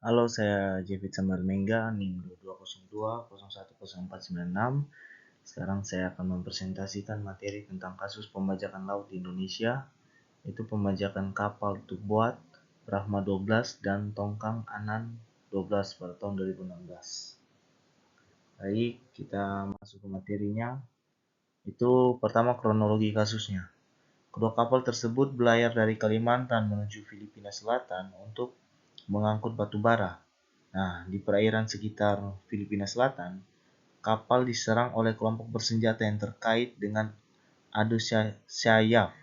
Halo, saya Jevit Samarmengga, NIM 2202010496. Sekarang saya akan mempresentasikan materi tentang kasus pembajakan laut di Indonesia, yaitu pembajakan kapal tugboat Brahma 12 dan Tongkang Anan 12 pada tahun 2016. Baik, kita masuk ke materinya. Itu pertama kronologi kasusnya. Kedua kapal tersebut berlayar dari Kalimantan menuju Filipina Selatan untuk mengangkut batu bara. Nah, di perairan sekitar Filipina Selatan, kapal diserang oleh kelompok bersenjata yang terkait dengan adu syayaf.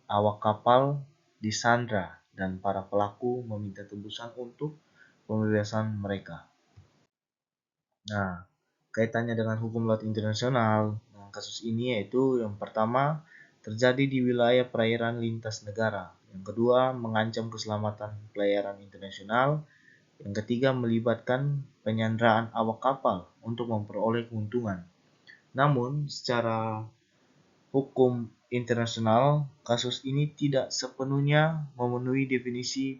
Awak kapal disandra dan para pelaku meminta tebusan untuk pembebasan mereka. Nah, kaitannya dengan hukum laut internasional, kasus ini yaitu yang pertama terjadi di wilayah perairan lintas negara, yang kedua mengancam keselamatan pelayaran internasional, yang ketiga melibatkan penyanderaan awak kapal untuk memperoleh keuntungan. Namun, secara hukum internasional, kasus ini tidak sepenuhnya memenuhi definisi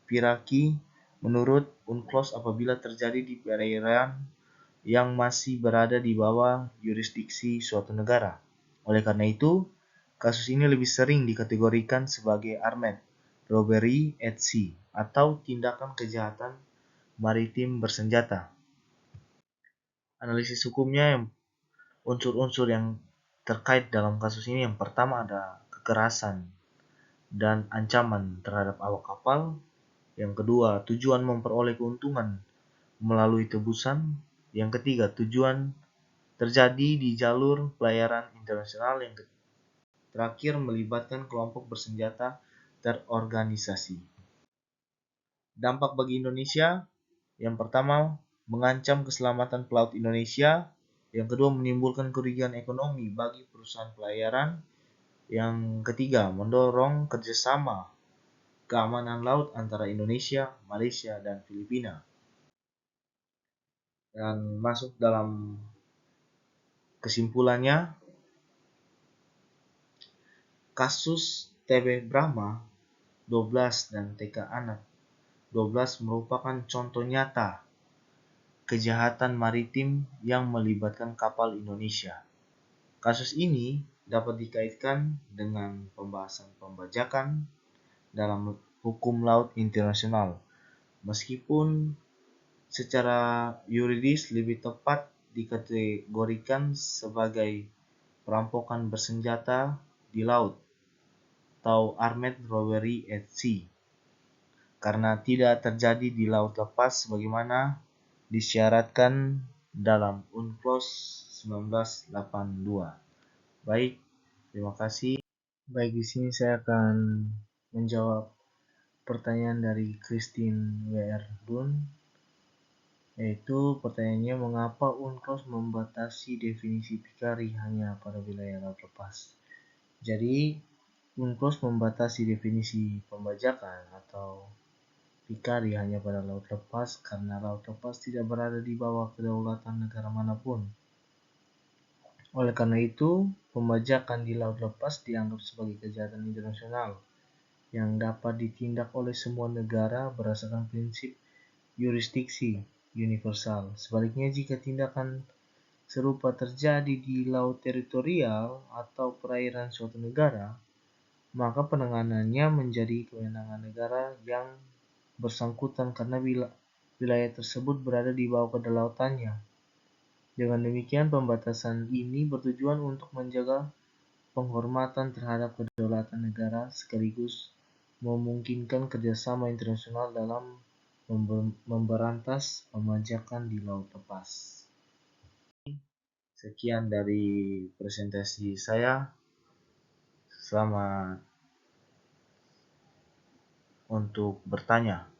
piraki menurut UNCLOS apabila terjadi di perairan yang masih berada di bawah yurisdiksi suatu negara. Oleh karena itu, kasus ini lebih sering dikategorikan sebagai armed robbery at sea atau tindakan kejahatan maritim bersenjata. Analisis hukumnya, unsur-unsur yang terkait dalam kasus ini, yang pertama ada kekerasan dan ancaman terhadap awak kapal. Yang kedua, tujuan memperoleh keuntungan melalui tebusan. Yang ketiga, tujuan terjadi di jalur pelayaran internasional. Yang terakhir, melibatkan kelompok bersenjata terorganisasi. Dampak bagi Indonesia, yang pertama, mengancam keselamatan pelaut Indonesia. Yang kedua, menimbulkan kerugian ekonomi bagi perusahaan pelayaran. Yang ketiga, mendorong kerjasama keamanan laut antara Indonesia, Malaysia, dan Filipina. Dan masuk dalam kesimpulannya, kasus TB Brahma 12 dan TK Anak 12 merupakan contoh nyata kejahatan maritim yang melibatkan kapal Indonesia. Kasus ini dapat dikaitkan dengan pembahasan pembajakan dalam hukum laut internasional, meskipun secara yuridis lebih tepat dikategorikan sebagai perampokan bersenjata di laut atau armed robbery at sea, karena tidak terjadi di laut lepas sebagaimana disyaratkan dalam UNCLOS 1982. Baik, terima kasih. Baik, di sini saya akan menjawab pertanyaan dari Christine W.R. Dun, yaitu pertanyaannya, mengapa UNCLOS membatasi definisi pikari hanya pada wilayah laut lepas? Jadi, UNCLOS membatasi definisi pembajakan atau pikari hanya pada laut lepas karena laut lepas tidak berada di bawah kedaulatan negara manapun. Oleh karena itu, pembajakan di laut lepas dianggap sebagai kejahatan internasional yang dapat ditindak oleh semua negara berdasarkan prinsip yurisdiksi universal. Sebaliknya, jika tindakan serupa terjadi di laut teritorial atau perairan suatu negara, maka penanganannya menjadi kewenangan negara yang bersangkutan karena wilayah tersebut berada di bawah kedaulatannya. Dengan demikian, pembatasan ini bertujuan untuk menjaga penghormatan terhadap kedaulatan negara sekaligus memungkinkan kerjasama internasional dalam memberantas pembajakan di laut lepas. Sekian dari presentasi saya. Selamat untuk bertanya.